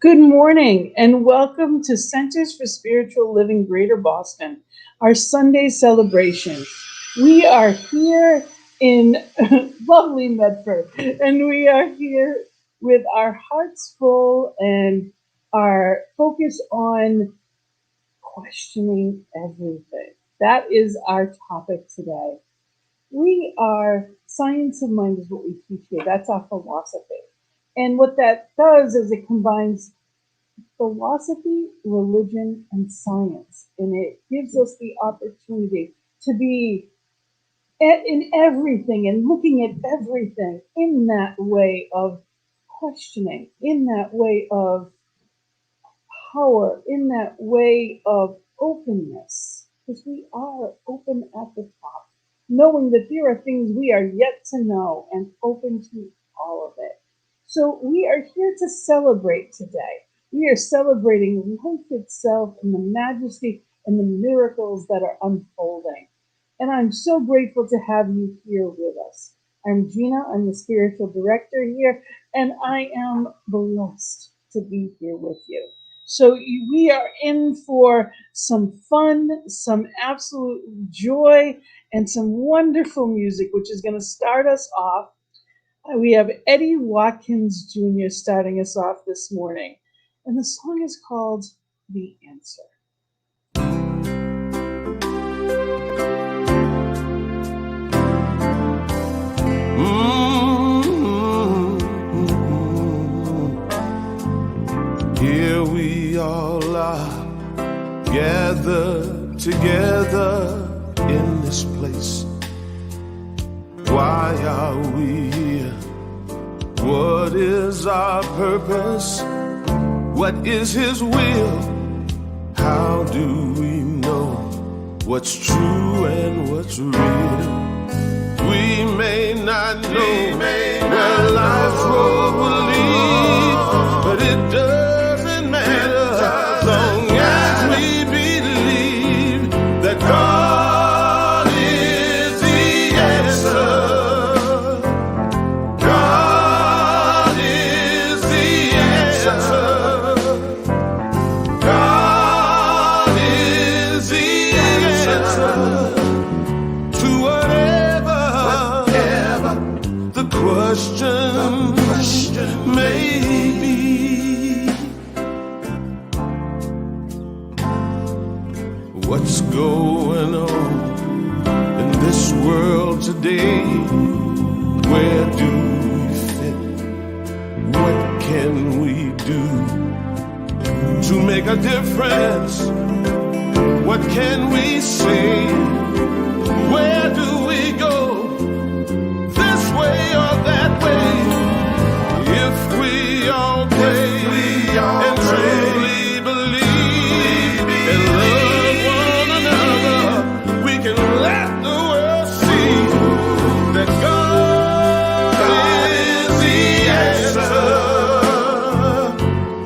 Good morning and welcome to Centers for Spiritual Living Greater Boston, our Sunday celebration. We are here in lovely Medford, and we are here with our hearts full and our focus on questioning everything. That is our topic today. We are science of mind is what we teach here. That's our philosophy. And what that does is it combines philosophy, religion, and science. And it gives us the opportunity to be in everything and looking at everything in that way of questioning, in that way of power, in that way of openness. Because we are open at the top, knowing that there are things we are yet to know and open to all of it. So we are here to celebrate today. We are celebrating life itself and the majesty and the miracles that are unfolding. And I'm so grateful to have you here with us. I'm Gina, I'm the spiritual director here, and I am blessed to be here with you. So we are in for some fun, some absolute joy, and some wonderful music, which is going to start us off. We have Eddie Watkins Jr. starting us off this morning. And the song is called The Answer. Here we all are, gathered together in this place. Why are we here? What is our purpose? What is His will? How do we know what's true and what's real? We may not know where life's road will lead, but it doesn't matter as long as we believe that God is the answer. God is the answer. God is the answer to whatever the question may be. What's going on in this world today? Where do we fit? What can we do to make a difference? What can we say? Where do we go? This way or that way? If we all pray and truly believe and love one another, we can let the world see that God is the answer.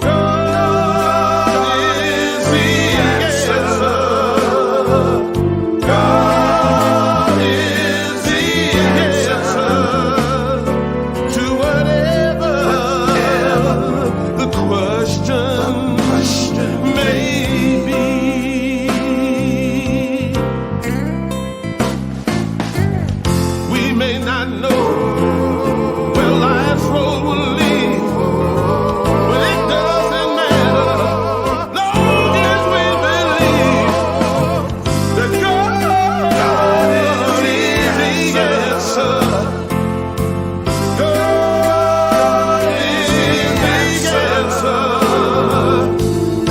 God is the answer. God is the answer to whatever the question may be. We may not know where life's road will lead, but it doesn't matter, long as we believe that God is the answer. God is the answer.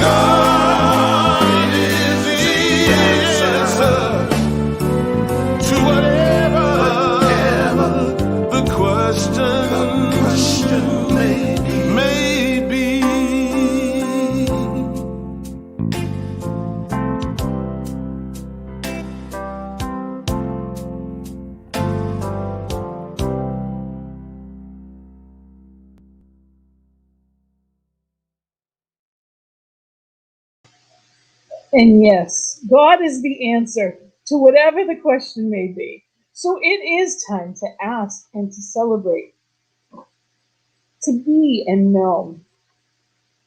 God is the answer to whatever the question may be. And yes, God is the answer to whatever the question may be. So it is time to ask and to celebrate, to be and know.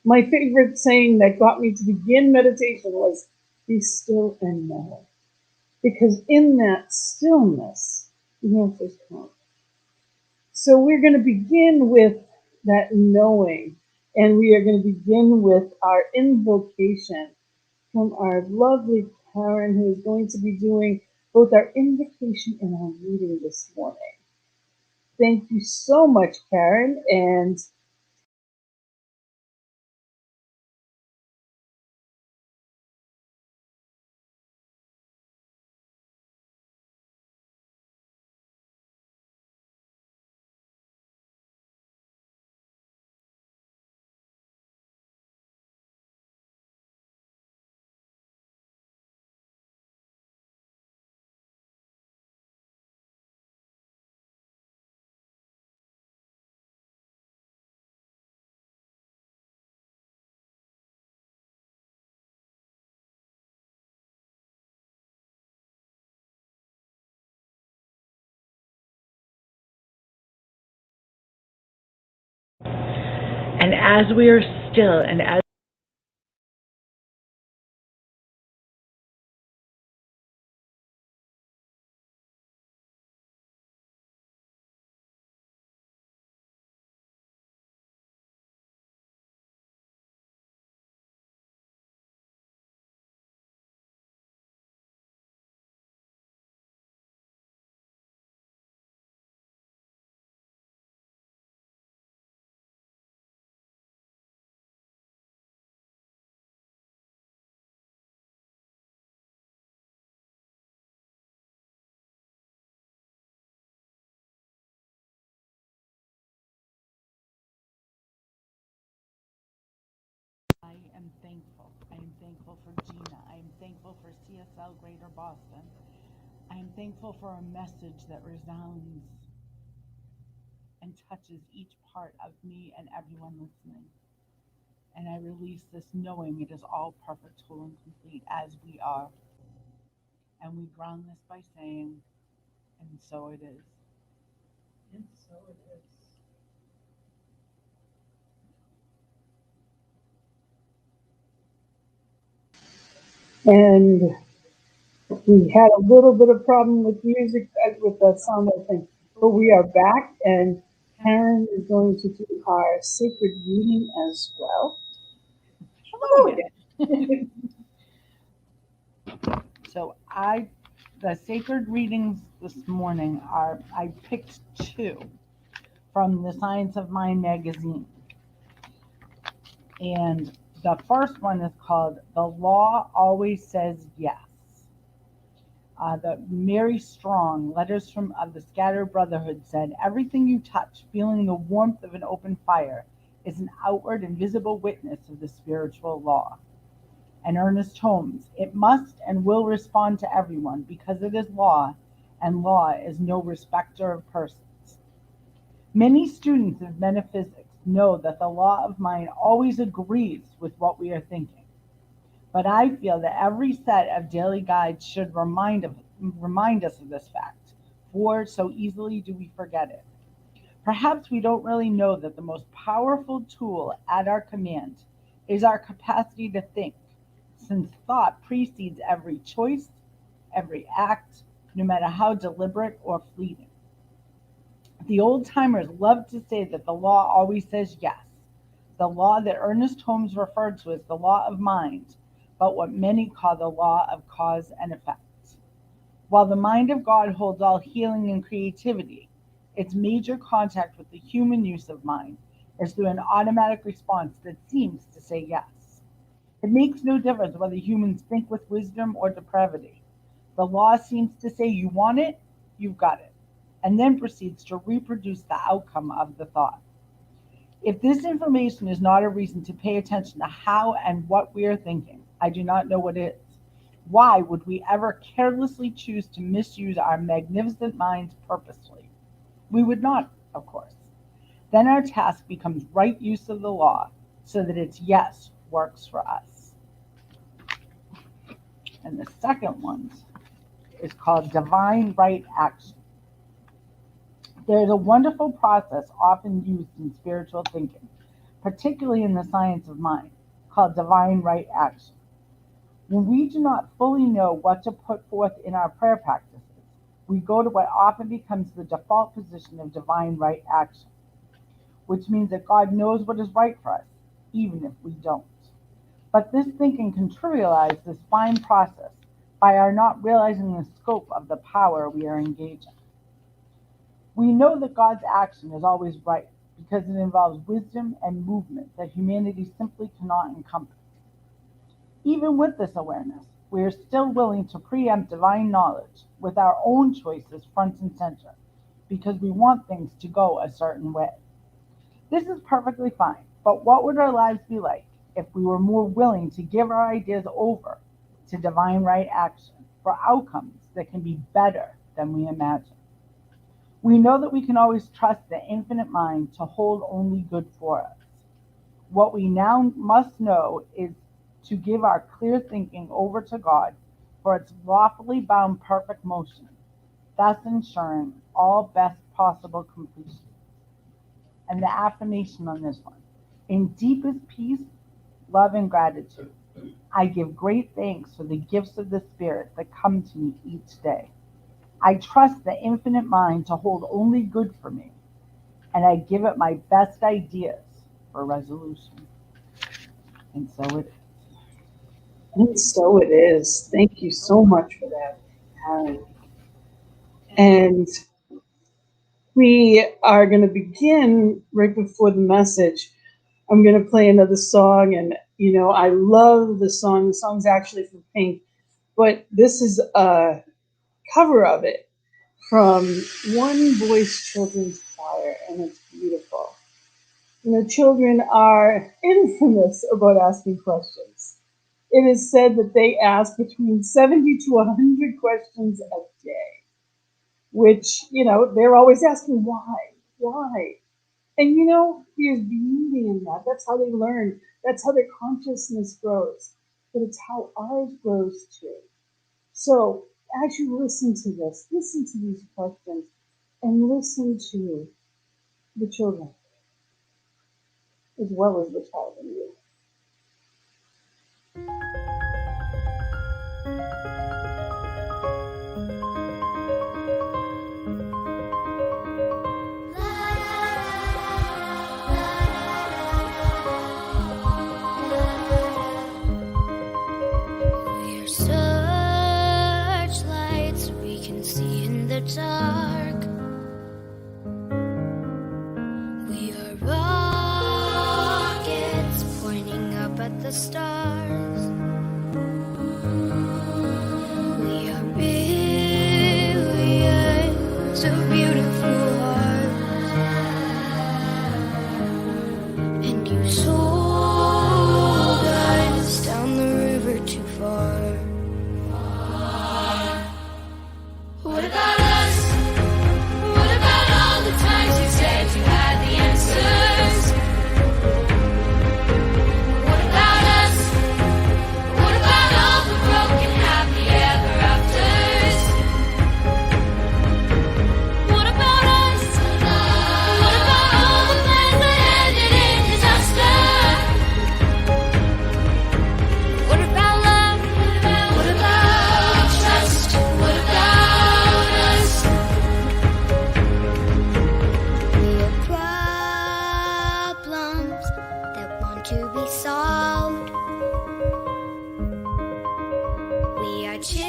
My favorite saying that got me to begin meditation was, be still and know. Because in that stillness, the answers come. So we're going to begin with that knowing, and we are going to begin with our invocation from our lovely Karen, who is going to be doing both our invocation and our reading this morning. Thank you so much, Karen. And as we are still and as I am thankful. I am thankful for Gina. I am thankful for CSL Greater Boston. I am thankful for a message that resounds and touches each part of me and everyone listening. And I release this knowing it is all perfect, whole, and complete as we are. And we ground this by saying, and so it is. And so it is. And we had a little bit of problem with music, with the sound, I think, but we are back, and Karen is going to do our sacred reading as well. Hello Hello again. again. So the sacred readings this morning I picked two from the Science of Mind magazine. And the first one is called The Law Always Says Yes. The Mary Strong, Letters from of the Scattered Brotherhood, said, everything you touch, feeling the warmth of an open fire, is an outward and visible witness of the spiritual law. And Ernest Holmes, it must and will respond to everyone because it is law, and law is no respecter of persons. Many students of metaphysics know that the law of mind always agrees with what we are thinking. But I feel that every set of daily guides should remind us of this fact, for so easily do we forget it. Perhaps we don't really know that the most powerful tool at our command is our capacity to think, since thought precedes every choice, every act, no matter how deliberate or fleeting. The old timers loved to say that the law always says yes, the law that Ernest Holmes referred to as the law of mind, but what many call the law of cause and effect. While the mind of God holds all healing and creativity, its major contact with the human use of mind is through an automatic response that seems to say yes. It makes no difference whether humans think with wisdom or depravity. The law seems to say you want it, you've got it, and then proceeds to reproduce the outcome of the thought. If this information is not a reason to pay attention to how and what we are thinking, I do not know what is. Why would we ever carelessly choose to misuse our magnificent minds purposely? We would not, of course. Then our task becomes right use of the law so that its yes works for us. And the second one is called divine right action. There is a wonderful process often used in spiritual thinking, particularly in the science of mind, called divine right action. When we do not fully know what to put forth in our prayer practices, we go to what often becomes the default position of divine right action, which means that God knows what is right for us, even if we don't. But this thinking can trivialize this fine process by our not realizing the scope of the power we are engaging. We know that God's action is always right because it involves wisdom and movement that humanity simply cannot encompass. Even with this awareness, we are still willing to preempt divine knowledge with our own choices front and center because we want things to go a certain way. This is perfectly fine, but what would our lives be like if we were more willing to give our ideas over to divine right action for outcomes that can be better than we imagine? We know that we can always trust the infinite mind to hold only good for us. What we now must know is to give our clear thinking over to God for its lawfully bound perfect motion, thus ensuring all best possible completion. And the affirmation on this one: in deepest peace, love, and gratitude, I give great thanks for the gifts of the Spirit that come to me each day. I trust the infinite mind to hold only good for me, and I give it my best ideas for resolution. And so it is. And so it is. Thank you so much for that, Karen. And we are going to begin right before the message. I'm going to play another song, and I love the song. The song's actually from Pink, but this is a cover of it from One Voice Children's Choir, and it's beautiful. Children are infamous about asking questions. It is said that they ask between 70 to 100 questions a day, which, they're always asking why. And there's beauty in that. That's how they learn. That's how their consciousness grows. But it's how ours grows too. So as you listen to this, listen to these questions, and listen to the children as well as the child in you. We're searchlights we can see in the dark. We are rockets pointing up at the stars. We are billions of beautiful hearts. And you sold us down the river too far. What about us? What about all the times you said you had the answers? What about us? What about all the broken happy ever afters? What about us? What about all the plans that ended in disaster? What about love? What about trust? What about us? We have problems that want to be solved. We are children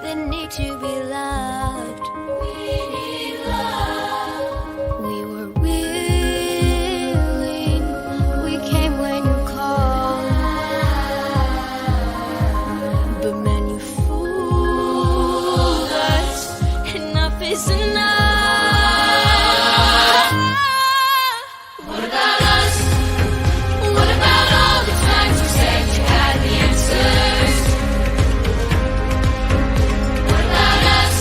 that need to be loved. We need love. We were willing. We came when you called. But man, you fooled us. Enough is enough. What about us? What about all the times you said you had the answers? What about us?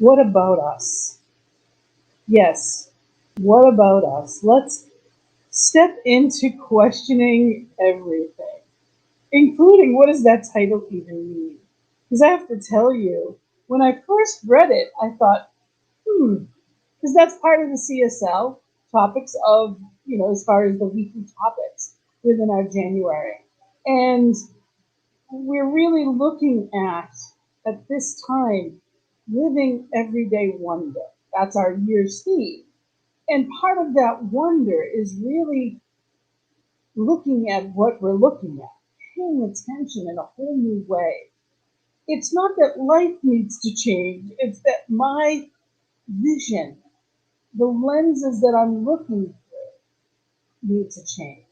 What about us? Yes, what about us? Let's step into questioning everything, including what does that title even mean? Because I have to tell you, when I first read it, I thought, because that's part of the CSL topics of, as far as the weekly topics within our January. And we're really looking at this time, living everyday wonder. That's our year's theme. And part of that wonder is really looking at what we're looking at, paying attention in a whole new way. It's not that life needs to change, it's that my vision, the lenses that I'm looking through, need to change.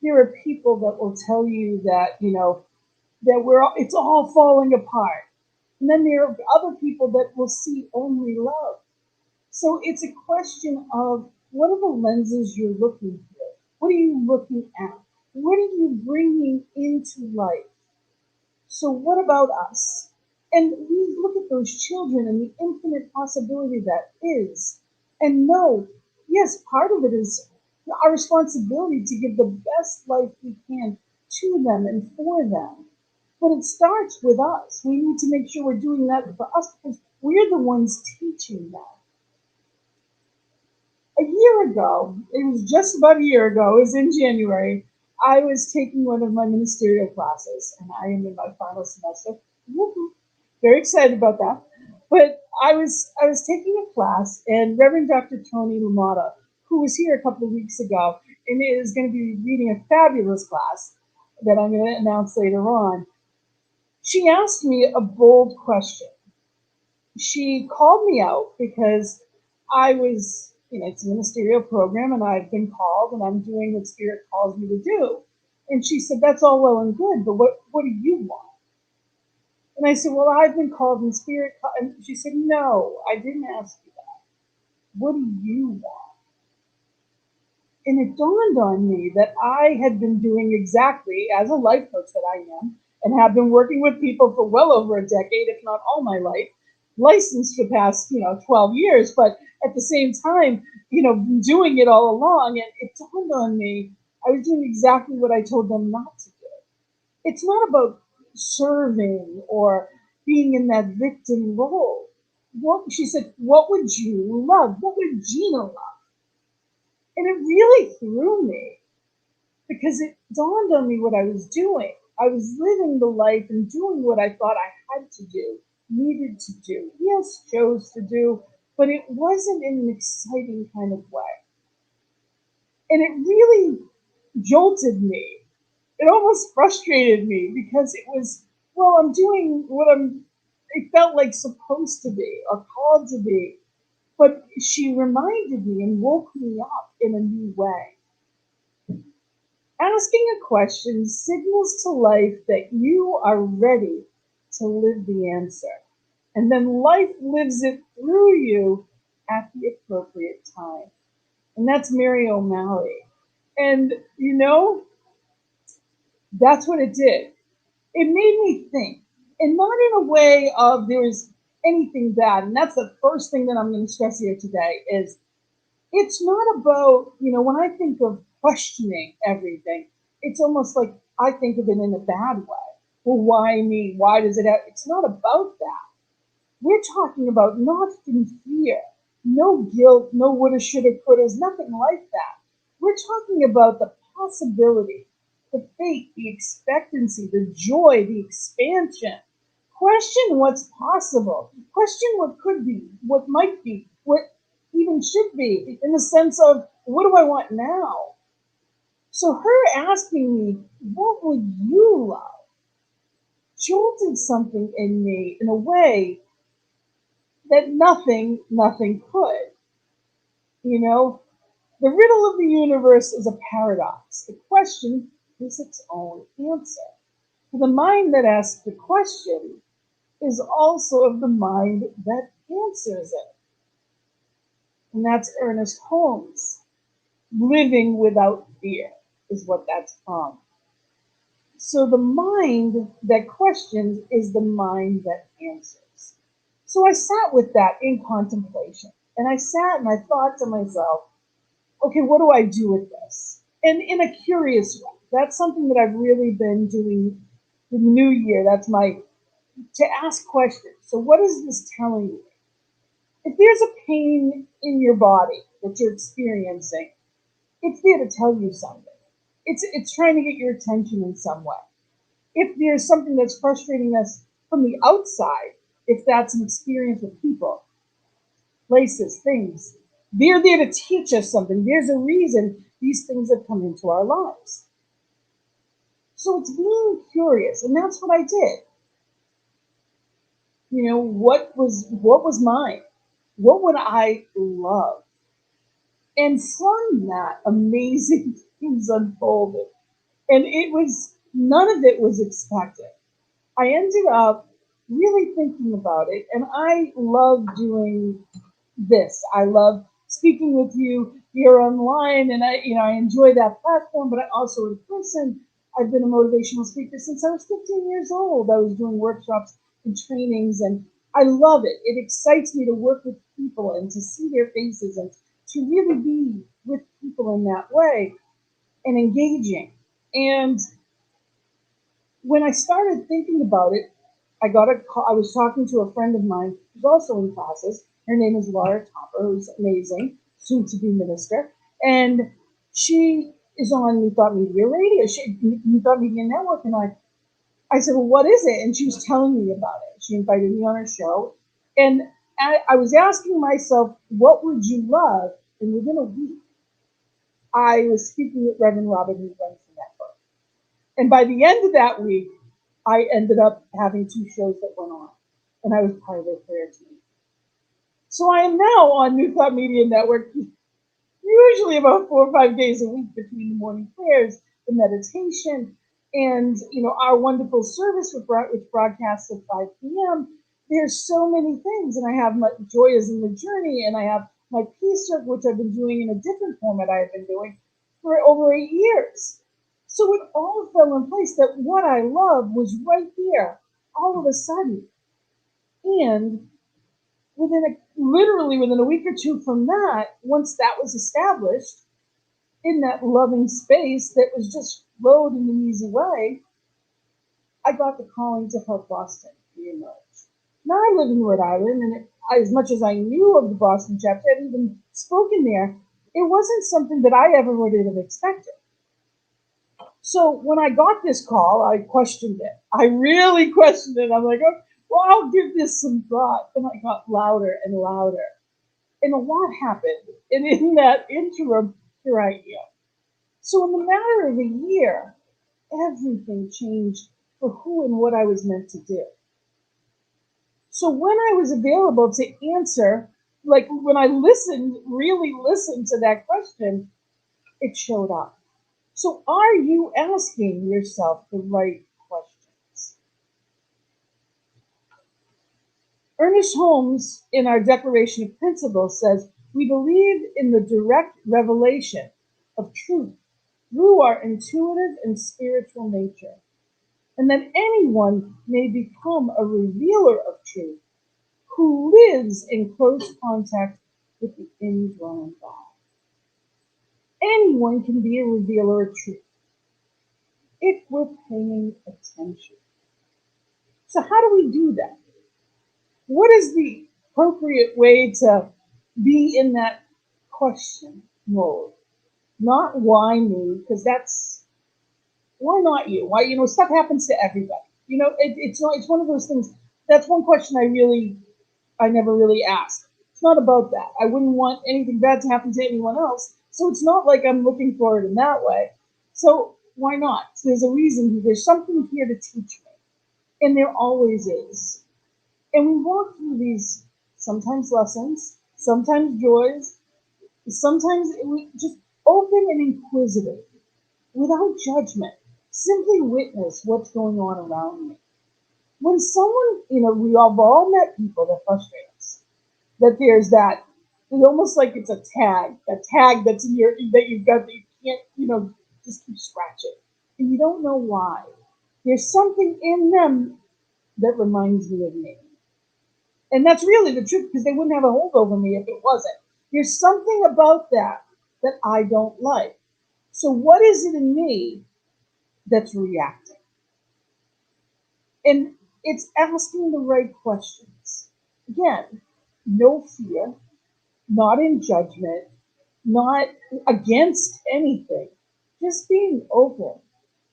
There are people that will tell you that, that it's all falling apart. And then there are other people that will see only love. So it's a question of what are the lenses you're looking through? What are you looking at? What are you bringing into life? So what about us? And we look at those children and the infinite possibility that is, and know, yes, part of it is our responsibility to give the best life we can to them and for them. But it starts with us. We need to make sure we're doing that for us because we're the ones teaching them. A year ago, it was just about a year ago, it was in January, I was taking one of my ministerial classes, and I am in my final semester. Woo-hoo. Very excited about that. But I was taking a class, and Reverend Dr. Tony Lamotta, who was here a couple of weeks ago, and is going to be reading a fabulous class that I'm going to announce later on, she asked me a bold question. She called me out because I was, it's a ministerial program and I've been called and I'm doing what Spirit calls me to do. And she said, that's all well and good, but what do you want? And I said, well, I've been called in Spirit. And she said, no, I didn't ask you that. What do you want? And it dawned on me that I had been doing exactly as a life coach that I am and have been working with people for well over a decade, if not all my life, licensed for the past, 12 years, but at the same time, been doing it all along. And it dawned on me, I was doing exactly what I told them not to do. It's not about serving or being in that victim role. She said, what would you love? What would Gina love? And it really threw me because it dawned on me what I was doing. I was living the life and doing what I thought I had to do, needed to do, yes, chose to do, but it wasn't in an exciting kind of way. And it really jolted me. It almost frustrated me because it was, well, I'm doing what it felt like supposed to be or called to be. But she reminded me and woke me up in a new way. Asking a question signals to life that you are ready to live the answer. And then life lives it through you at the appropriate time. And that's Mary O'Malley. And, that's what it did. It made me think. And not in a way of there was anything bad. And that's the first thing that I'm going to stress here today is it's not about, when I think of questioning everything, it's almost like I think of it in a bad way. Well, why me? Why does it have? It's not about that. We're talking about not in fear, no guilt, no woulda, shoulda, couldas, nothing like that. We're talking about the possibility, the faith, the expectancy, the joy, the expansion. Question what's possible. Question what could be, what might be, what even should be, in the sense of what do I want now? So her asking me, what would you love? Jolted something in me in a way that nothing could. The riddle of the universe is a paradox. The question is its own answer. The mind that asks the question is also of the mind that answers it. And that's Ernest Holmes. Living without fear is what that's from. So the mind that questions is the mind that answers. So I sat with that in contemplation. And I sat and I thought to myself, okay, what do I do with this? And in a curious way. That's something that I've really been doing the new year. That's my, to ask questions. So what is this telling you? If there's a pain in your body that you're experiencing, it's there to tell you something. It's trying to get your attention in some way. If there's something that's frustrating us from the outside, if that's an experience with people, places, things, they're there to teach us something. There's a reason these things have come into our lives. So it's being curious, and that's what I did. You know, what was mine? What would I love? And from that, amazing things unfolded. And it was, none of it was expected. I ended up really thinking about it, and I love doing this. I love speaking with you here online, and I enjoy that platform, but I also in person. I've been a motivational speaker since I was 15 years old. I was doing workshops and trainings, and I love it. It excites me to work with people and to see their faces and to really be with people in that way and engaging. And when I started thinking about it, I got a call. I was talking to a friend of mine who's also in classes. Her name is Laura Topper, who's amazing, soon to be minister. And she is on New Thought Media Radio, New Thought Media Network. And I said, well, what is it? And she was telling me about it. She invited me on her show. And I was asking myself, what would you love? And within a week, I was speaking with Reverend Robert, who runs the network. And by the end of that week, I ended up having 2 shows that went on, and I was part of their prayer team. So I am now on New Thought Media Network, usually about 4 or 5 days a week between the morning prayers, the meditation, and our wonderful service which broadcasts at 5 p.m. There's so many things, and I have my Joy is in the Journey, and I have my Peace Circle, which I've been doing in a different format I have been doing for over 8 years. So it all fell in place that what I love was right there all of a sudden. And literally within a week or two from that, once that was established in that loving space that was just flowed in an easy way, I got the calling to help Boston reemerge. Now I live in Rhode Island, and as much as I knew of the Boston chapter, I'd even spoken there, it wasn't something that I ever would have expected. So when I got this call, I questioned it. I really questioned it. I'm like, oh, well, I'll give this some thought. And I got louder and louder. And a lot happened. And in that interim, here I am. So in the matter of a year, everything changed for who and what I was meant to do. So when I was available to answer, like when I really listened to that question, it showed up. So are you asking yourself the right questions? Ernest Holmes, in our Declaration of Principles, says, we believe in the direct revelation of truth through our intuitive and spiritual nature, and that anyone may become a revealer of truth who lives in close contact with the indwelling God. Anyone can be a revealer of truth if we're paying attention. So how do we do that? What is the appropriate way to be in that question mode? Not why me, because that's, why not you? Why, stuff happens to everybody. It's one of those things. That's one question I never really asked. It's not about that. I wouldn't want anything bad to happen to anyone else. So it's not like I'm looking for it in that way. So why not? There's a reason. There's something here to teach me. And there always is. And we walk through these sometimes lessons, sometimes joys, sometimes we just open and inquisitive, without judgment. Simply witness what's going on around me. When someone, we have all met people that frustrate us. That there's that, it's almost like it's a tag that's in that you've got that you can't, just keep scratching. And you don't know why. There's something in them that reminds me of me. And that's really the truth because they wouldn't have a hold over me if it wasn't. There's something about that that I don't like. So, what is it in me that's reacting? And it's asking the right questions. Again, no fear, not in judgment, not against anything, just being open,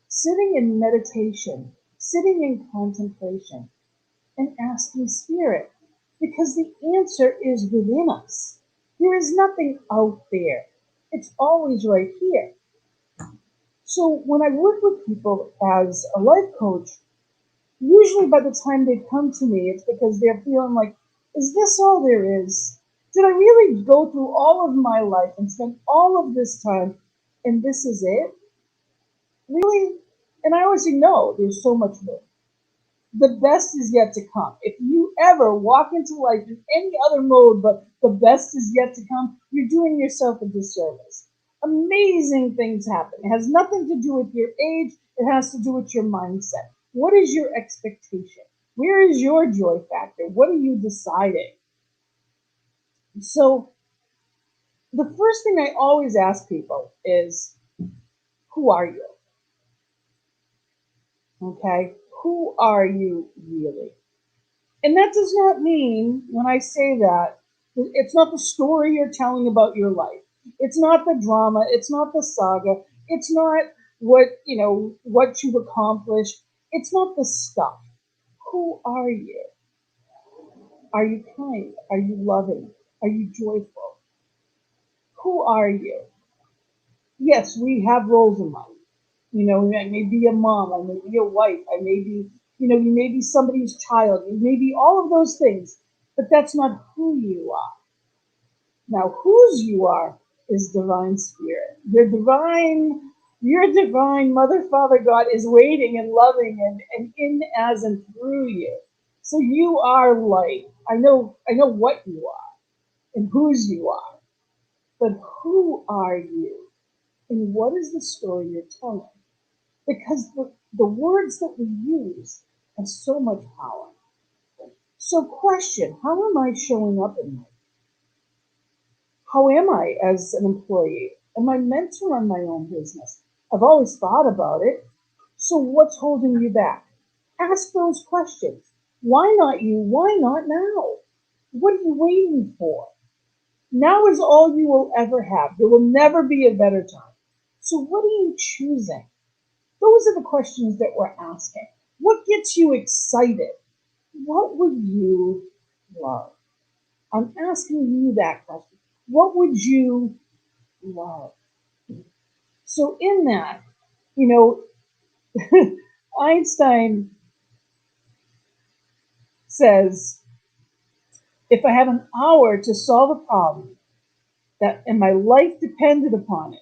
sitting in meditation, sitting in contemplation, and asking Spirit, because the answer is within us. There is nothing out there, it's always right here. So when I work with people as a life coach, usually by the time they come to me, it's because they're feeling like, is this all there is? Did I really go through all of my life and spend all of this time and this is it? Really? And I always say, no, there's so much more. The best is yet to come. If you ever walk into life in any other mode but the best is yet to come, you're doing yourself a disservice. Amazing things happen. It has nothing to do with your age, it has to do with your mindset. What is your expectation? Where is your joy factor? What are you deciding? So, the first thing I always ask people is, who are you? Okay? Who are you really? And that does not mean, when I say that, it's not the story you're telling about your life. It's not the drama. It's not the saga. It's not what you've accomplished. It's not the stuff. Who are you? Are you kind? Are you loving? Are you joyful? Who are you? Yes, we have roles in life. I may be a mom, I may be a wife, I may be, you may be somebody's child, you may be all of those things, but that's not who you are. Now, whose you are is divine spirit. Your divine Mother, Father, God is waiting and loving and in as and through you. So you are light. I know what you are and whose you are, but who are you? And what is the story you're telling? Because the words that we use have so much power. So, question, how am I showing up in life? How am I as an employee? Am I meant to run my own business? I've always thought about it. So, what's holding you back? Ask those questions. Why not you? Why not now? What are you waiting for? Now is all you will ever have. There will never be a better time. So, what are you choosing? Those are the questions that we're asking. What gets you excited? What would you love? I'm asking you that question. What would you love? So, in that, you know, Einstein says, if I have an hour to solve a problem that and my life depended upon it,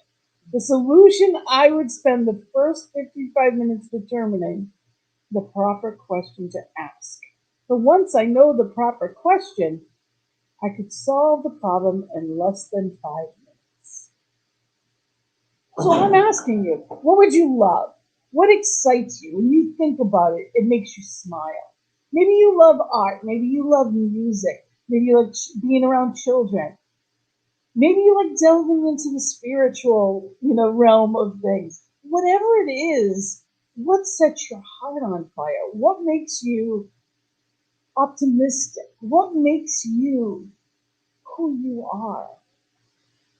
the solution I would spend the first 55 minutes determining the proper question to ask. For once I know the proper question, I could solve the problem in less than 5 minutes. So I'm asking you, what would you love? What excites you? When you think about it, it makes you smile. Maybe you love art. Maybe you love music. Maybe you like being around children. Maybe you like delving into the spiritual, realm of things. Whatever it is, what sets your heart on fire? What makes you optimistic? What makes you who you are?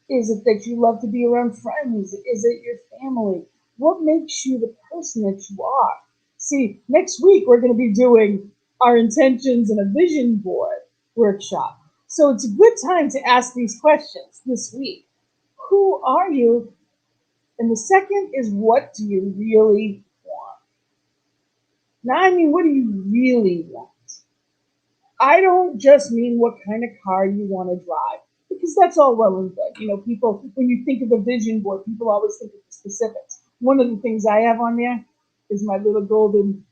Is it that you love to be around friends? Is it your family? What makes you the person that you are? See, next week we're going to be doing our intentions and a vision board workshop. So it's a good time to ask these questions this week. Who are you? And the second is, what do you really want? Now, I mean, what do you really want? I don't just mean what kind of car you want to drive, because that's all well and good. People, when you think of a vision board, people always think of the specifics. One of the things I have on there is my little golden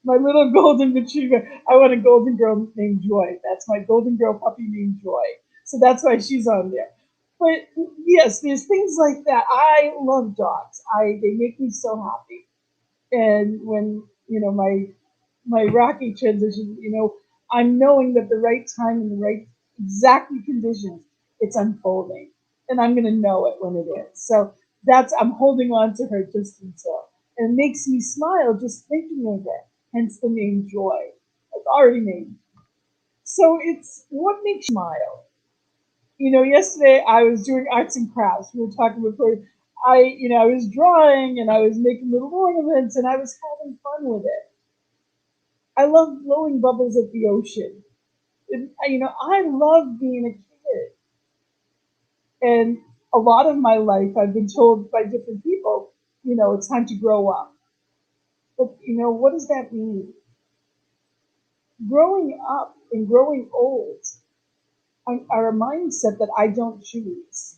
retriever. I want a golden girl named Joy. That's my golden girl puppy named Joy. So that's why she's on there. But yes, there's things like that. I love dogs. They make me so happy. And when my rocky transition, I'm knowing that the right time and the right exactly conditions, it's unfolding. And I'm gonna know it when it is. So that's I'm holding on to her just until. And it makes me smile just thinking of it. Hence the name Joy. It's already named. So it's what makes you smile. Yesterday I was doing arts and crafts. We were talking before. I was drawing and I was making little ornaments and I was having fun with it. I love blowing bubbles at the ocean. I love being a kid. And a lot of my life, I've been told by different people, it's time to grow up. But, what does that mean? Growing up and growing old are a mindset that I don't choose.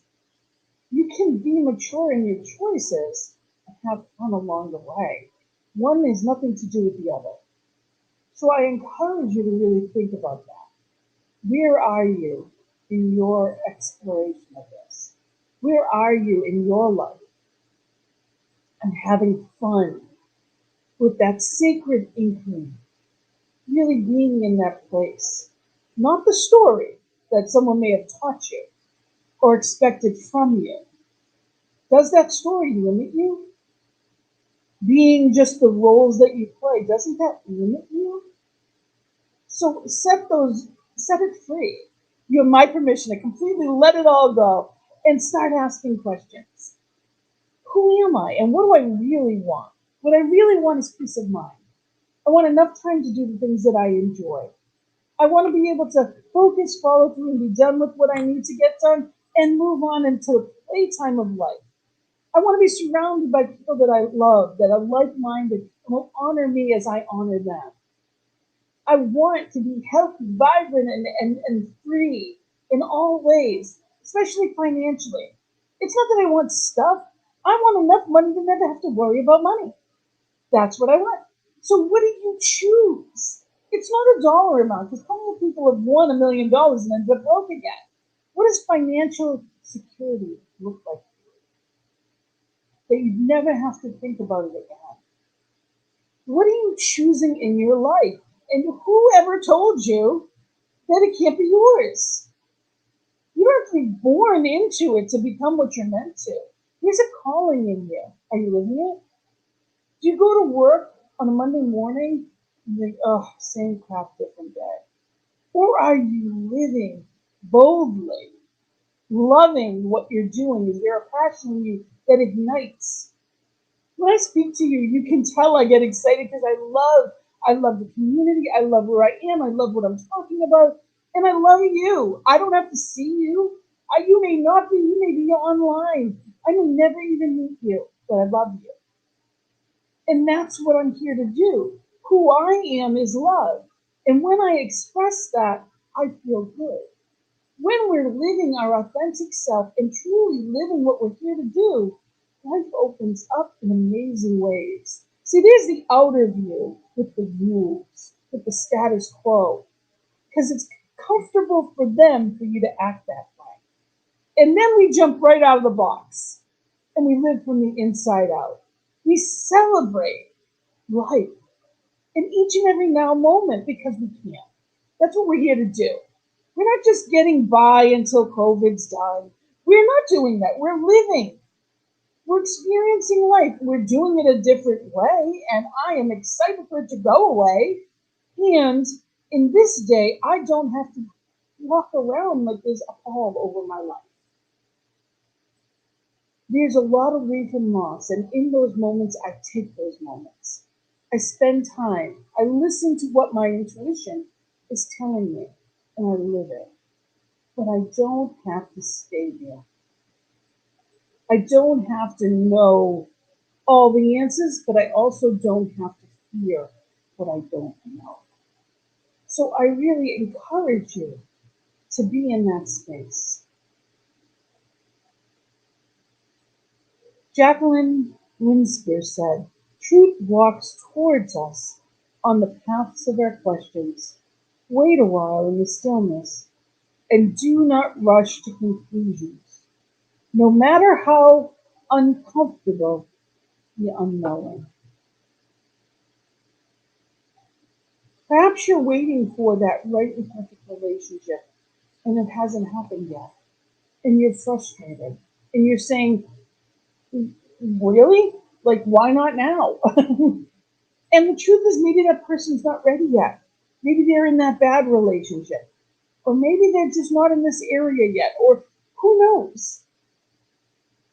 You can be mature in your choices and have fun along the way. One has nothing to do with the other. So I encourage you to really think about that. Where are you in your exploration of this? Where are you in your life? And having fun with that sacred inkling, really being in that place. Not the story that someone may have taught you or expected from you. Does that story limit you? Being just the roles that you play, doesn't that limit you? So set it free. You have my permission to completely let it all go and start asking questions. Who am I and what do I really want? What I really want is peace of mind. I want enough time to do the things that I enjoy. I want to be able to focus, follow through, and be done with what I need to get done and move on into the playtime of life. I want to be surrounded by people that I love, that are like minded, and will honor me as I honor them. I want to be healthy, vibrant, and free in all ways, especially financially. It's not that I want stuff. I want enough money to never have to worry about money. That's what I want. So what do you choose? It's not a dollar amount, because plenty of people have won $1 million and end up broke again. What does financial security look like that you never have to think about it again? What are you choosing in your life? And whoever told you that it can't be yours? You don't have to be born into it to become what you're meant to. There's a calling in you. Are you living it? Do you go to work on a Monday morning and think, oh, same crap, different day? Or are you living boldly, loving what you're doing? Is there a passion in you that ignites? When I speak to you, you can tell I get excited because I love the community. I love where I am. I love what I'm talking about. And I love you. I don't have to see you. You may not be, you may be online. I may never even meet you, but I love you. And that's what I'm here to do. Who I am is love. And when I express that, I feel good. When we're living our authentic self and truly living what we're here to do, life opens up in amazing ways. See, there's the outer view with the rules, with the status quo, because it's comfortable for them for you to act that way. And then we jump right out of the box and we live from the inside out. We celebrate life in each and every now moment because we can. That's what we're here to do. We're not just getting by until COVID's done. We're not doing that. We're living. We're experiencing life. We're doing it a different way, and I am excited for it to go away. And in this day, I don't have to walk around like there's a pall over my life. There's a lot of grief and loss, and in those moments, I take those moments. I spend time. I listen to what my intuition is telling me, and I live it. But I don't have to stay there. I don't have to know all the answers, but I also don't have to fear what I don't know. So I really encourage you to be in that space. Jacqueline Winspear said, truth walks towards us on the paths of our questions. Wait a while in the stillness and do not rush to conclusions, no matter how uncomfortable the unknowing. Perhaps you're waiting for that right and perfect relationship and it hasn't happened yet. And you're frustrated. And you're saying, really? Like, why not now? And the truth is, maybe that person's not ready yet. Maybe they're in that bad relationship. Or maybe they're just not in this area yet. Or who knows?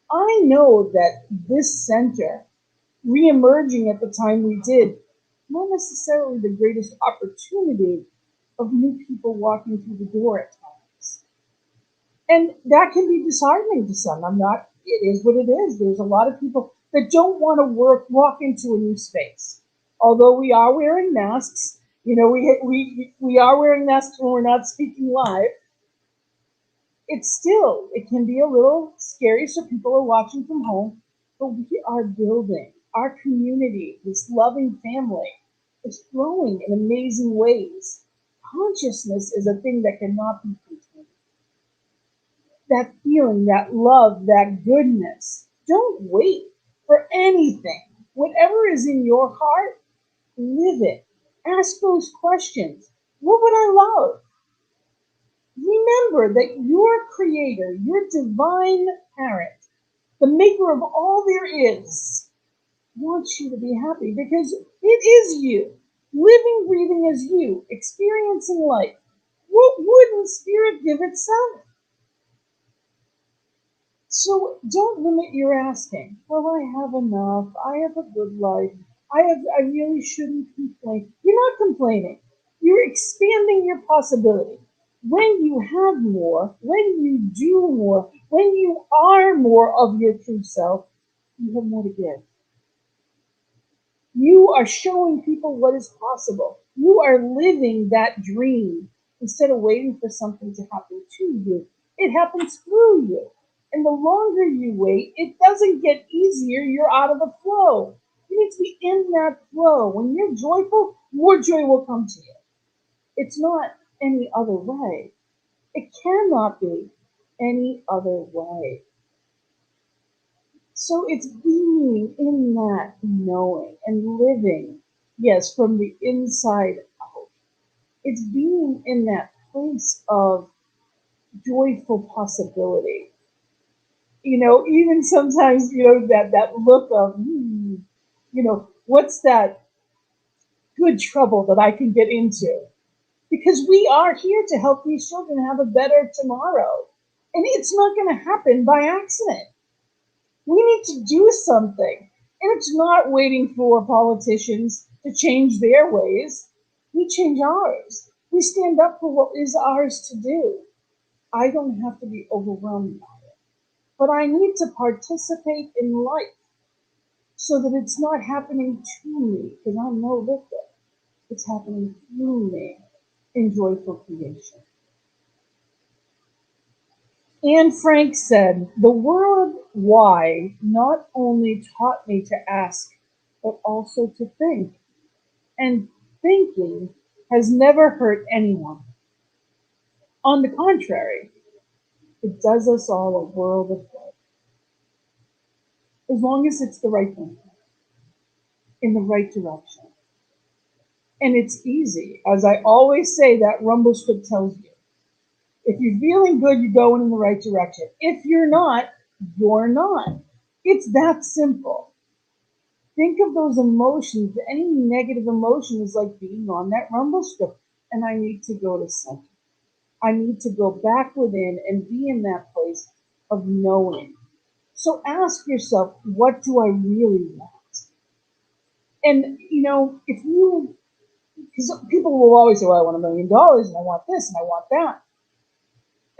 I know that this center, re-emerging at the time we did, not necessarily the greatest opportunity of new people walking through the door at times. And that can be disheartening to some. It is what it is. There's a lot of people that don't want to walk into a new space. Although we are wearing masks, we are wearing masks when we're not speaking live. It can be a little scary, so people are watching from home, but we are building our community, this loving family is growing in amazing ways. Consciousness is a thing that cannot be contained. That feeling, that love, that goodness. Don't wait for anything. Whatever is in your heart, live it. Ask those questions. What would I love? Remember that your creator, your divine parent, the maker of all there is, wants you to be happy because it is you. Living, breathing as you, experiencing life. What wouldn't spirit give itself? So don't limit your asking. Well, I have enough. I have a good life. I really shouldn't complain. You're not complaining. You're expanding your possibility. When you have more, when you do more, when you are more of your true self, you have more to give. You are showing people what is possible. You are living that dream instead of waiting for something to happen to you. It happens through you. And the longer you wait, it doesn't get easier. You're out of the flow. You need to be in that flow. When you're joyful, more joy will come to you. It's not any other way. It cannot be any other way. So it's being in that knowing and living, yes, from the inside out. It's being in that place of joyful possibility. Even sometimes, that look of, what's that good trouble that I can get into? Because we are here to help these children have a better tomorrow. And it's not going to happen by accident. We need to do something. And it's not waiting for politicians to change their ways. We change ours. We stand up for what is ours to do. I don't have to be overwhelmed by it. But I need to participate in life so that it's not happening to me, because I'm no victim. It's happening through me in joyful creation. Anne Frank said, "The word why not only taught me to ask, but also to think. And thinking has never hurt anyone. On the contrary, it does us all a world of good. As long as it's the right thing, in the right direction." And it's easy. As I always say, that rumble strip tells you. If you're feeling good, you're going in the right direction. If you're not, you're not. It's that simple. Think of those emotions. Any negative emotion is like being on that rumble strip. And I need to go to center. I need to go back within and be in that place of knowing. So ask yourself, what do I really want? And, because people will always say, well, I want $1 million and I want this and I want that.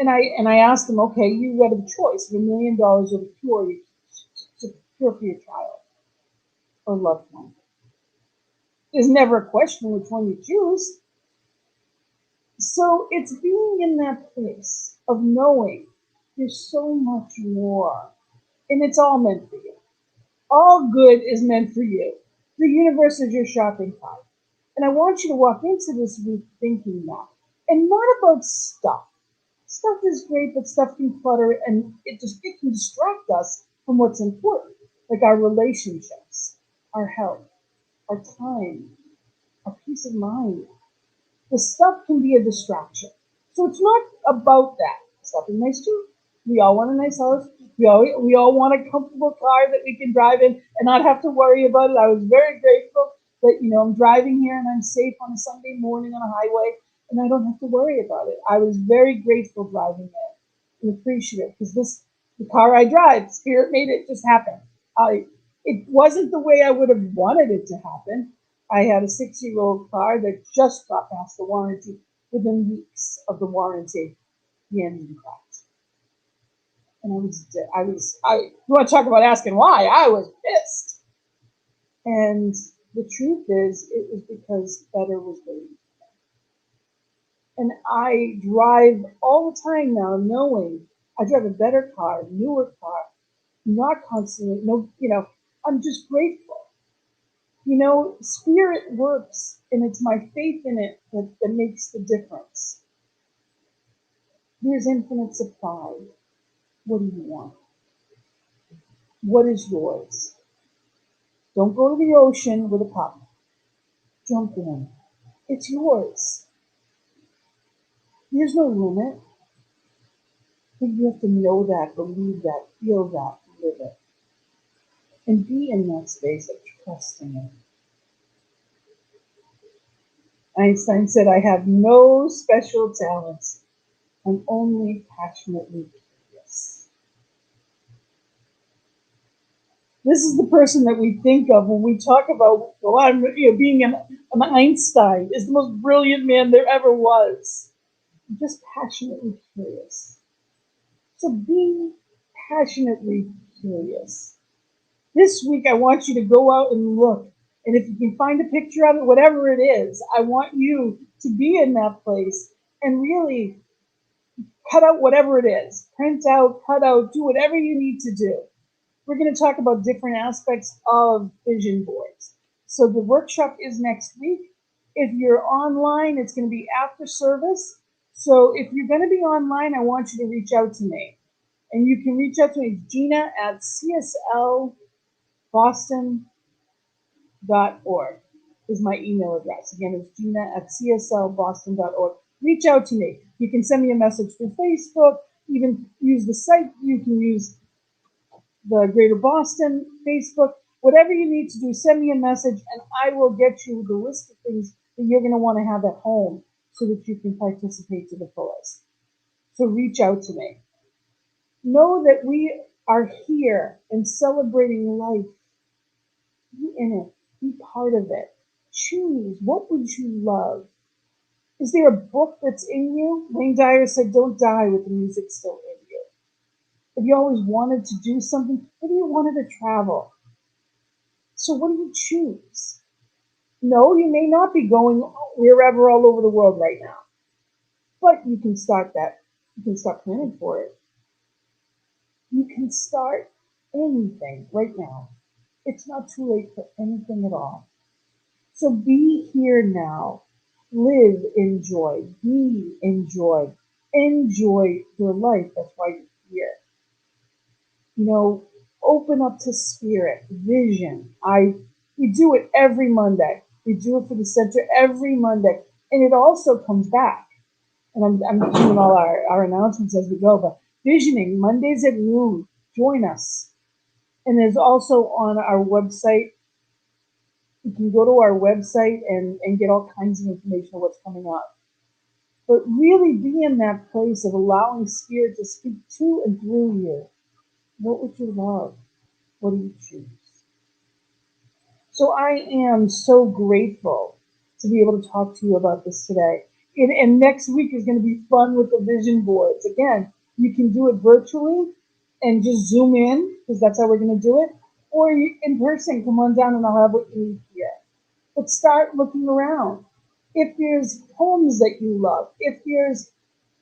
And I ask them, okay, you got a choice of $1 million or to cure for your child or loved one. There's never a question which one you choose. So it's being in that place of knowing there's so much more. And it's all meant for you. All good is meant for you. The universe is your shopping cart. And I want you to walk into this week thinking that. And not about stuff. Stuff is great, but stuff can clutter and it can distract us from what's important, like our relationships, our health, our time, our peace of mind. The stuff can be a distraction. So it's not about that. Stuff is nice too. We all want a nice house. We all want a comfortable car that we can drive in and not have to worry about it. I was very grateful that I'm driving here and I'm safe on a Sunday morning on a highway and I don't have to worry about it. I was very grateful driving there and appreciative because the car I drive, Spirit made it just happen. It wasn't the way I would have wanted it to happen. I had a 6-year-old car that just got past the warranty. Within weeks of the warranty, the engine cracked. And you want to talk about asking why? I was pissed. And the truth is, it was because better was waiting. And I drive all the time now knowing I drive a better car, newer car, not constantly, I'm just grateful. Spirit works, and it's my faith in it that makes the difference. There's infinite supply. What do you want? What is yours? Don't go to the ocean with a cup. Jump in. It's yours. There's no limit. But you have to know that, believe that, feel that, live it. And be in that space of trusting it. Einstein said, I have no special talents. I'm only passionately curious. This is the person that we think of when we talk about, being an Einstein is the most brilliant man there ever was. I'm just passionately curious. So be passionately curious. This week, I want you to go out and look. And if you can find a picture of it, whatever it is, I want you to be in that place and really cut out whatever it is. Print out, cut out, do whatever you need to do. We're going to talk about different aspects of vision boards. So the workshop is next week. If you're online, it's going to be after service. So if you're going to be online, I want you to reach out to me. And you can reach out to me, Gina at cslboston.org is my email address. Again, it's Gina at cslboston.org. Reach out to me. You can send me a message through Facebook. You can use the site. You can use the Greater Boston Facebook. Whatever you need to do, send me a message, and I will get you the list of things that you're going to want to have at home so that you can participate to the fullest. So reach out to me. Know that we are here and celebrating life. Be in it. Be part of it. Choose. What would you love? Is there a book that's in you? Wayne Dyer said, don't die with the music still in you. Have you always wanted to do something? Maybe you wanted to travel. So what do you choose? No, you may not be going wherever all over the world right now. But you can start that. You can start planning for it. You can start anything right now. It's not too late for anything at all. So be here now. Live in joy. Be in joy. Enjoy your life. That's why you're here. Open up to spirit, vision. We do it every Monday. We do it for the center every Monday. And it also comes back. And I'm doing all our announcements as we go, but visioning, Mondays at noon. Join us. And there's also on our website, you can go to our website and get all kinds of information on what's coming up. But really be in that place of allowing Spirit to speak to and through you. What would you love? What do you choose? So I am so grateful to be able to talk to you about this today. And next week is going to be fun with the vision boards. Again, you can do it virtually and just zoom in, because that's how we're going to do it. Or in person, come on down and I'll have what you need here. But start looking around. If there's poems that you love, if there's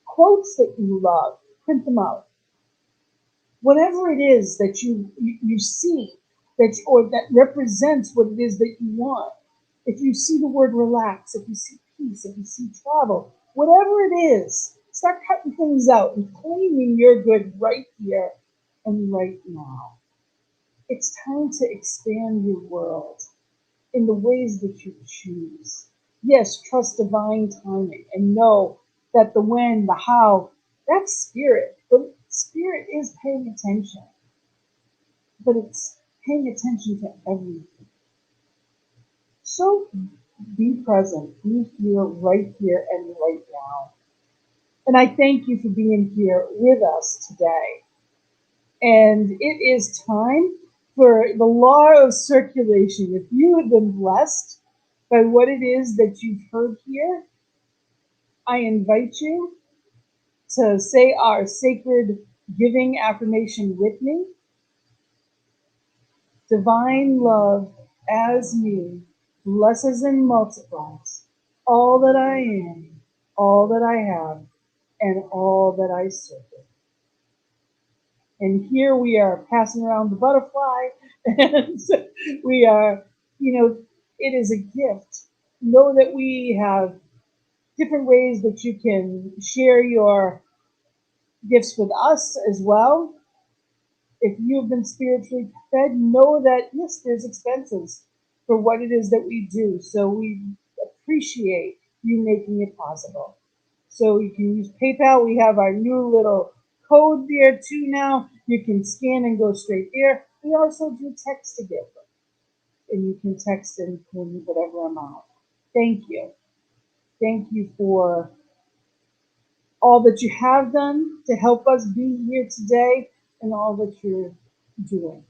quotes that you love, print them out. Whatever it is that you see that represents what it is that you want. If you see the word relax, if you see peace, if you see travel, whatever it is, start cutting things out and claiming your good right here and right now. It's time to expand your world in the ways that you choose. Yes, trust divine timing and know that the when, the how, that's spirit. But spirit is paying attention, but it's paying attention to everything. So be present, be here, and right now. And I thank you for being here with us today. And it is time for the law of circulation. If you have been blessed by what it is that you've heard here, I invite you to say our sacred giving affirmation with me. Divine love as me blesses and multiplies all that I am, all that I have, and all that I serve. And here we are passing around the butterfly, and we are, it is a gift. Know that we have different ways that you can share your gifts with us as well. If you have been spiritually fed, know that yes, there's expenses for what it is that we do. So we appreciate you making it possible. So you can use PayPal. We have our new little code there too now. You can scan and go straight there. We also do text to give, and you can text in whatever amount. Thank you. Thank you for all that you have done to help us be here today and all that you're doing.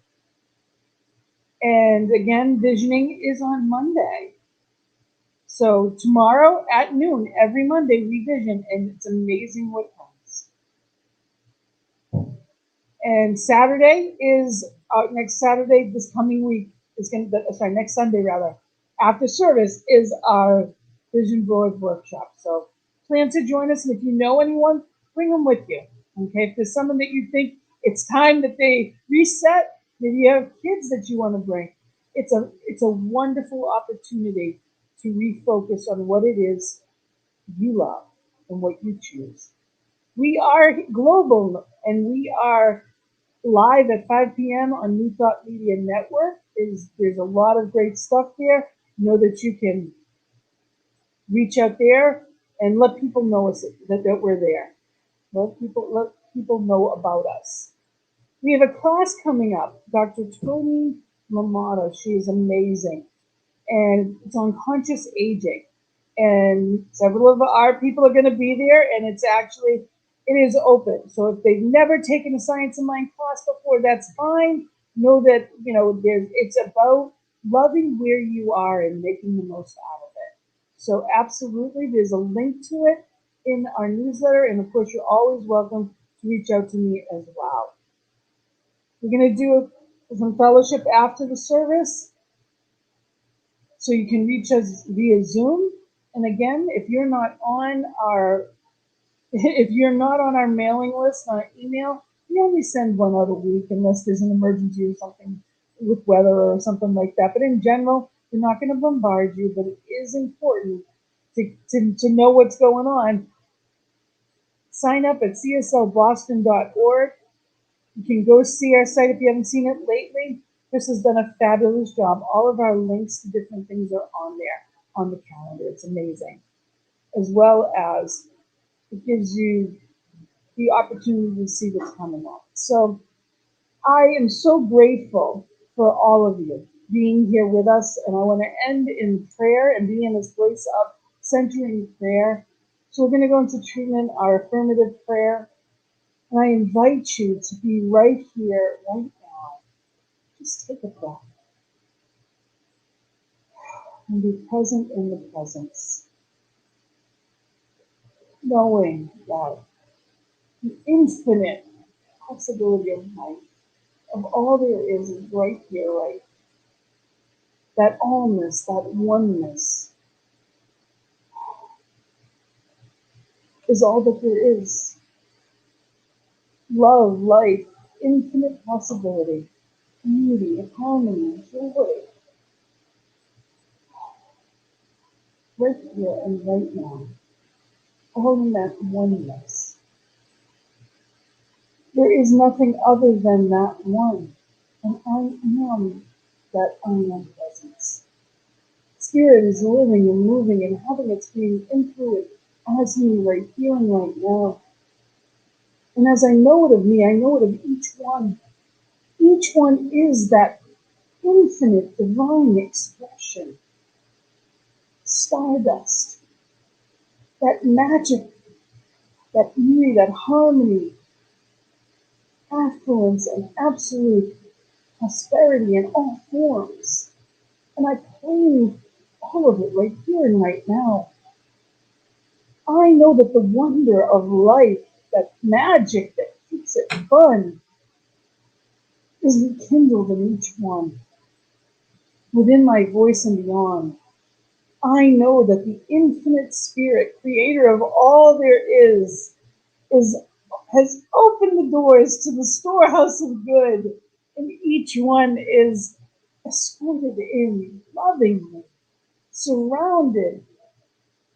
And again, visioning is on Monday. So tomorrow at noon, every Monday, we vision, and it's amazing what comes. And Saturday is next Saturday, this coming week is going to, sorry, next Sunday rather, after service is our vision board workshop. So plan to join us, and if you know anyone, bring them with you. Okay, if there's someone that you think it's time that they reset, maybe you have kids that you want to bring. It's a wonderful opportunity to refocus on what it is you love and what you choose. We are global, and we are live at 5 p.m. on New Thought Media Network. There's a lot of great stuff there. Know that you can reach out there and let people know us that we're there. Let people know about us. We have a class coming up. Dr. Tony Lamato, she is amazing, and it's on conscious aging. And several of our people are going to be there, and it is open. So if they've never taken a Science of Mind class before, that's fine. Know that it's about loving where you are and making the most out of it. So absolutely, there's a link to it in our newsletter, and of course, you're always welcome to reach out to me as well. We're going to do some fellowship after the service, so you can reach us via Zoom. And again, if you're not on our mailing list, on our email, we only send one out a week unless there's an emergency or something with weather or something like that. But in general, we're not going to bombard you, but it is important to know what's going on. Sign up at cslboston.org. You can go see our site if you haven't seen it lately. Chris has done a fabulous job. All of our links to different things are on there on the calendar. It's amazing. As well as it gives you the opportunity to see what's coming up. So I am so grateful for all of you being here with us. And I want to end in prayer and be in this place of centering prayer. So we're going to go into treatment, our affirmative prayer. And I invite you to be right here, right now. Just take a breath and be present in the presence, knowing that the infinite possibility of life, of all there is right here, right? That allness, that oneness is all that there is. Love, life, infinite possibility, beauty, harmony, joy, right here and right now, all in that oneness. There is nothing other than that one, and I am that I am presence. spirit is living and moving and having its being influenced as me right here and right now. And as I know it of me, I know it of each one. Each one is that infinite divine expression, stardust, that magic, that beauty, that harmony, affluence, and absolute prosperity in all forms. And I claim all of it right here and right now. I know that the wonder of life, that magic that keeps it fun, is rekindled in each one, within my voice and beyond. I know that the infinite spirit, creator of all there is has opened the doors to the storehouse of good, and each one is escorted in lovingly, surrounded,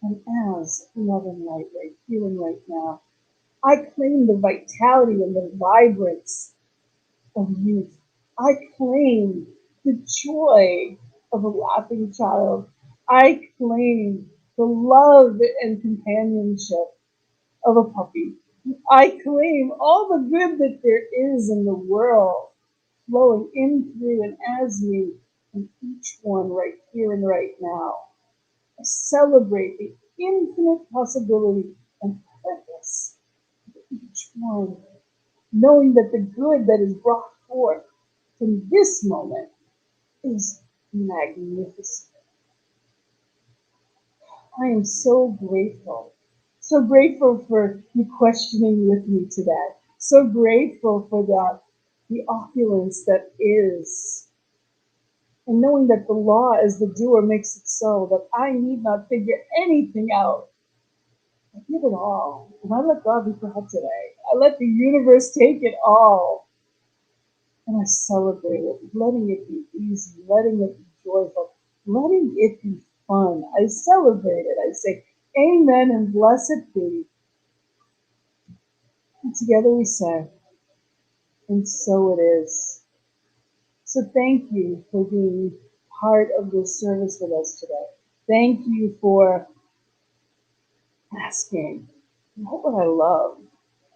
and as love and light right here and right now. I claim the vitality and the vibrance of youth. I claim the joy of a laughing child. I claim the love and companionship of a puppy. I claim all the good that there is in the world flowing in, through, and as me, and each one right here and right now. I celebrate the infinite possibility and purpose of each one, knowing that the good that is brought forth from this moment is magnificent. I am so grateful for you questioning with me today, so grateful for the opulence that is, and knowing that the law as the doer makes it so, that I need not figure anything out. I give it all, and I let God be God today. I let the universe take it all. And I celebrate it, letting it be easy, letting it be joyful, letting it be fun. I celebrate it. I say, Amen and blessed be. And together we say, and so it is. So thank you for being part of this service with us today. Thank you for asking, what would I love?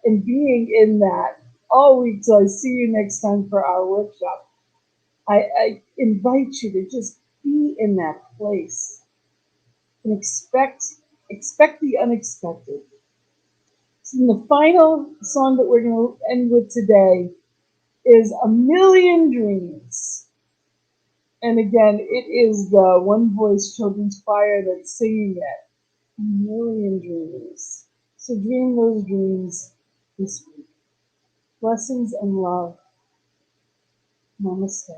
And being in that all week till I see you next time for our workshop. I invite you to just be in that place and expect the unexpected. So the final song that we're going to end with today is A Million Dreams. And again, it is the One Voice Children's Choir that's singing it. A million dreams. So dream those dreams this week. Blessings and love. Namaste.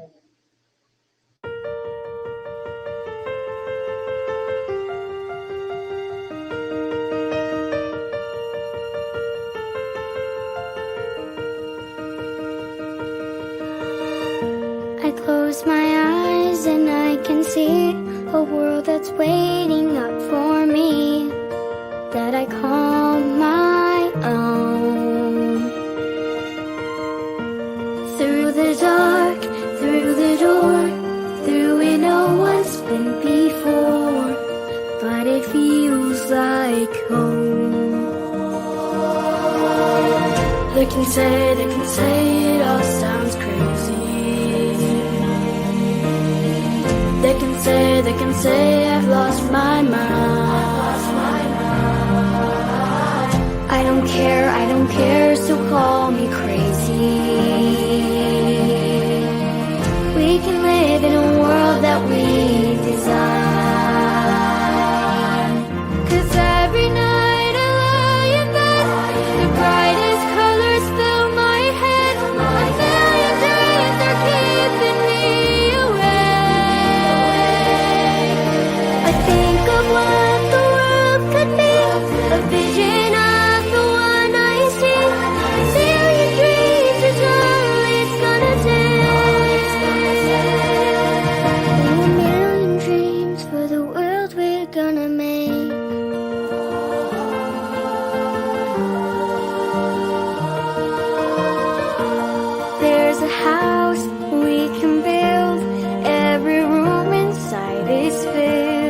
I close my eyes and I can see a world that's waiting up for me, that I call my own. Through the dark, through the door, through it no one's been before, but it feels like home. They can say it all sounds crazy. They can say I've lost my mind. I don't care, so call me crazy. We can live in a world that we design. 'Cause every night I lie in bed, the brightest colors fill my head. A million dreams are keeping me awake. I think of what the world could be, a vision of the one I see. A million dreams is all it's gonna take. A million dreams for the world we're gonna make. There's a house we can build, every room inside is filled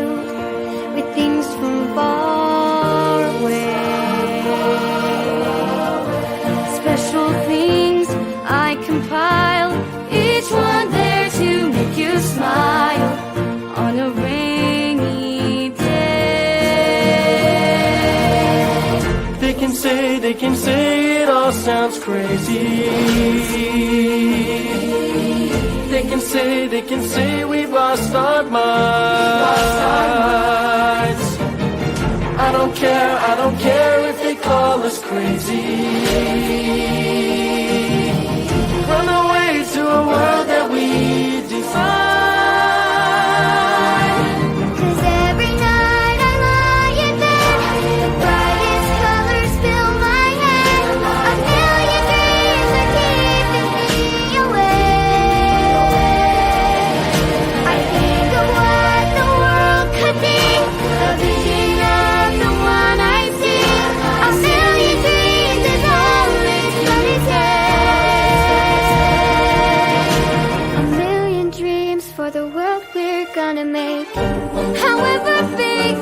can say it all sounds crazy. They can say we've lost our minds. I don't care if they call us crazy. Run away to a world that we design. For the world we're gonna make, however big,